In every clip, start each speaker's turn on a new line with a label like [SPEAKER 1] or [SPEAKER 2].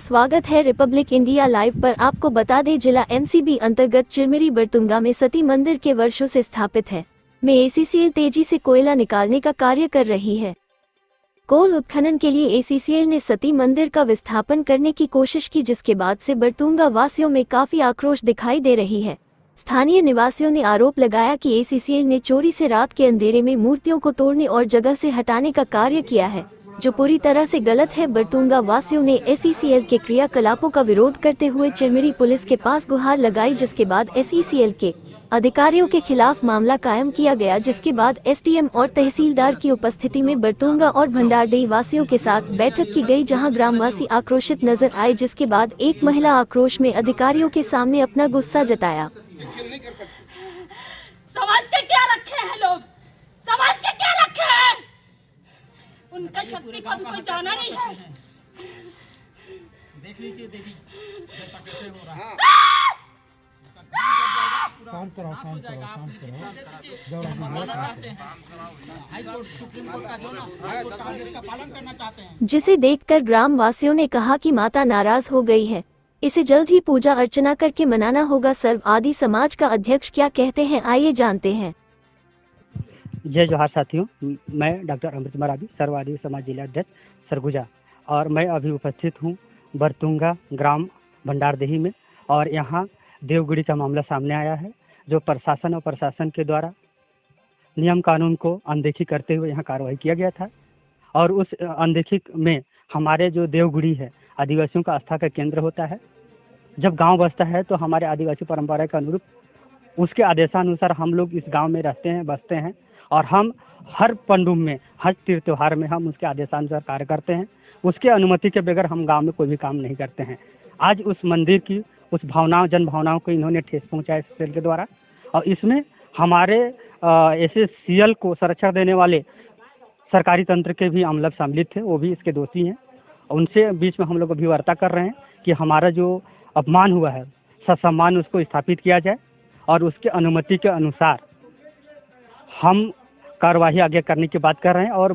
[SPEAKER 1] स्वागत है Republic India live पर। आपको बता दें, जिला एमसीबी अंतर्गत चिरमिरी बरतुंगा में सती मंदिर के वर्षों से स्थापित है में एसीसीएल तेजी से कोयला निकालने का कार्य कर रही है। कोल उत्खनन के लिए एसीसीएल ने सती मंदिर का विस्थापन करने की कोशिश की, जिसके बाद से बरतुंगा वासियों में काफी आक्रोश दिखाई दे रही है। स्थानीय निवासियों ने आरोप लगाया कि एसीसीएल ने चोरी से रात के अंधेरे में मूर्तियों को तोड़ने और जगह से हटाने का कार्य किया है, जो पूरी तरह से गलत है। बरतुंगा वासियों ने एसीसीएल के क्रियाकलापों का विरोध करते हुए चिरमिरी पुलिस के पास गुहार लगाई, जिसके बाद एसीसीएल के अधिकारियों के खिलाफ मामला कायम किया गया, जिसके बाद एसडीएम और तहसीलदार की उपस्थिति में बरतुंगा और भंडारदेही वासियों के साथ बैठक की गई, जहां ग्रामवासी आक्रोशित नजर आए, जिसके बाद एक महिला आक्रोश में अधिकारियों के सामने अपना गुस्सा जताया।
[SPEAKER 2] समाज के क्या रखे हैं लोग, समाज के क्या रखे हैं, उनका शक्ति का भी कोई जाना नहीं है।
[SPEAKER 3] देख लीजिए देवी कैसे हो रहा है। काम करो सुप्रीम कोर्ट का जो ना का पालन करना चाहते हैं,
[SPEAKER 1] जिसे देखकर ग्राम वासियों ने कहा कि माता नाराज हो गई है, इसे जल्द ही पूजा अर्चना करके मनाना होगा। सर्व आदि समाज का अध्यक्ष क्या कहते हैं, आइए जानते हैं।
[SPEAKER 4] जय जोहार साथियों, मैं डॉक्टर अमृत मरावी, सर्ववादी समाज जिला अध्यक्ष सरगुजा, और मैं अभी उपस्थित हूँ बरतुंगा ग्राम भंडारदेही में। और यहाँ देवगुड़ी का मामला सामने आया है, जो प्रशासन और प्रशासन के द्वारा नियम कानून को अनदेखी करते हुए यहाँ कार्रवाई किया गया था। और उस अनदेखी में हमारे जो देवगुड़ी है आदिवासियों का आस्था का केंद्र होता है। जब गांव बसता है तो हमारे आदिवासी परंपरा के अनुरूप उसके आदेशानुसार हम लोग इस गांव में रहते हैं, बसते हैं, और हम हर पंडुम में, हर तीर्थ त्योहार में हम उसके आदेशानुसार कार्य करते हैं। उसके अनुमति के बगैर हम गांव में कोई भी काम नहीं करते हैं। आज उस मंदिर की उस भावनाओं, जन भावनाओं को इन्होंने ठेस पहुंचाया इस सेल के द्वारा, और इसमें हमारे एसीसीएल को संरक्षण देने वाले सरकारी तंत्र के भी अमला सम्मिलित थे, वो भी इसके दोषी हैं। उनसे बीच में हम लोग अभी वार्ता कर रहे हैं कि हमारा जो अपमान हुआ है, ससम्मान उसको स्थापित किया जाए, और उसके अनुमति के अनुसार हम कार्यवाही आगे करने की बात कर रहे हैं। और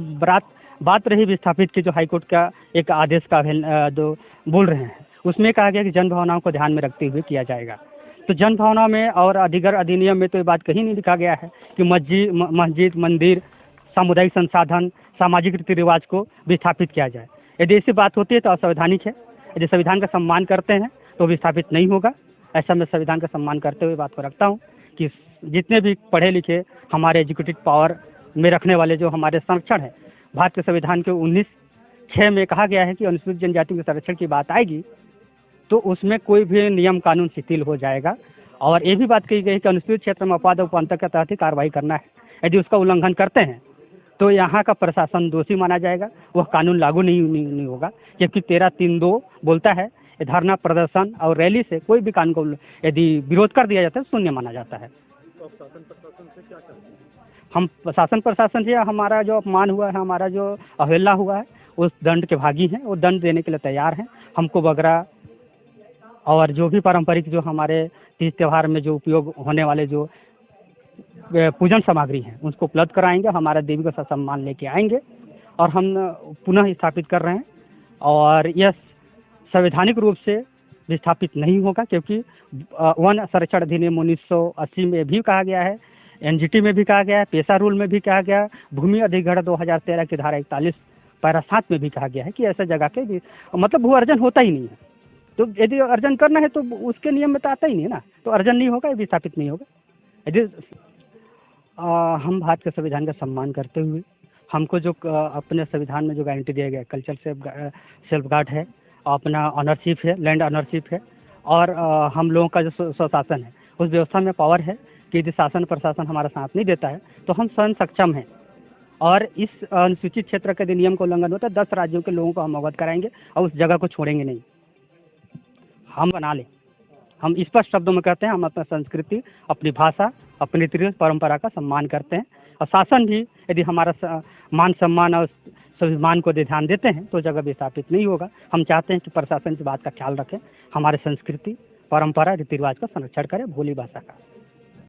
[SPEAKER 4] बात रही विस्थापित की, जो हाईकोर्ट का एक आदेश का जो बोल रहे हैं, उसमें कहा गया कि जन भावनाओं को ध्यान में रखते हुए किया जाएगा। तो जन भावना में और अधिनियम में तो ये बात कहीं नहीं लिखा गया है कि मस्जिद, मंदिर, सामुदायिक संसाधन, सामाजिक रीति रिवाज को विस्थापित किया जाए। यदि ऐसी बात होती है तो असंवैधानिक है। यदि संविधान का सम्मान करते हैं तो विस्थापित नहीं होगा। ऐसा मैं संविधान का सम्मान करते हुए बात को रखता हूँ कि जितने भी पढ़े लिखे हमारे एजुकेटेड पावर में रखने वाले जो हमारे संरक्षण है, भारत के संविधान के 19(6) में कहा गया है कि अनुसूचित जनजातियों के संरक्षण की बात आएगी तो उसमें कोई भी नियम कानून शिथिल हो जाएगा। और ये भी बात कही गई कि अनुसूचित क्षेत्र में अपवाद उपअंतर के तहत ही कार्रवाई करना है। यदि उसका उल्लंघन करते हैं तो यहाँ का प्रशासन दोषी माना जाएगा, वह कानून लागू नहीं होगा। जबकि 13(3)(2) बोलता है धरना, प्रदर्शन और रैली से कोई भी कानून को यदि विरोध कर दिया जाता है शून्य माना जाता है। हम शासन प्रशासन से हमारा जो अपमान हुआ है, हमारा जो अवहेलना हुआ है, उस दंड के भागी हैं। वो दंड देने के लिए तैयार हैं। हमको बगरा और जो भी पारंपरिक जो हमारे तीज त्यौहार में जो उपयोग होने वाले जो पूजन सामग्री हैं उसको उपलब्ध कराएंगे। हमारा देवी का सम्मान लेके आएंगे और हम पुनः स्थापित कर रहे हैं। और यह संवैधानिक रूप से विस्थापित नहीं होगा, क्योंकि वन संरक्षण अधिनियम 1980 में भी कहा गया है, एनजीटी में भी कहा गया है, पेशा रूल में भी कहा गया है, भूमि अधिग्रहण 2013 की धारा 41 पैरा 7 में भी कहा गया है कि ऐसा जगह के भी मतलब भू अर्जन होता ही नहीं है। तो यदि अर्जन करना है तो उसके नियम में तो आता ही नहीं है ना, तो अर्जन नहीं होगा, विस्थापित नहीं होगा। यदि हम भारत के संविधान का सम्मान करते हुए हमको जो अपने संविधान में जो गारंटी दिया गया, कल्चर सेल्फ गार्ड है, अपना ऑनरशिप है, लैंड ऑनरशिप है, और हम लोगों का जो स्वशासन है, उस व्यवस्था में पावर है कि यदि शासन प्रशासन हमारा साथ नहीं देता है तो हम स्वयं सक्षम हैं। और इस अनुसूचित क्षेत्र के नियम का उल्लंघन होता है, 10 राज्यों के लोगों को हम अवगत कराएंगे और उस जगह को छोड़ेंगे नहीं। हम बना लें, हम स्पष्ट शब्दों में कहते हैं, हम अपनी संस्कृति, अपनी भाषा, अपनी रीति परंपरा का सम्मान करते हैं। और शासन भी यदि हमारा मान सम्मान और स्वाभिमान को ध्यान देते हैं तो जगह विस्थापित नहीं होगा। हम चाहते हैं कि प्रशासन इस बात का ख्याल रखें, हमारे संस्कृति, परंपरा, रीति रिवाज का संरक्षण करें, भोली भाषा का।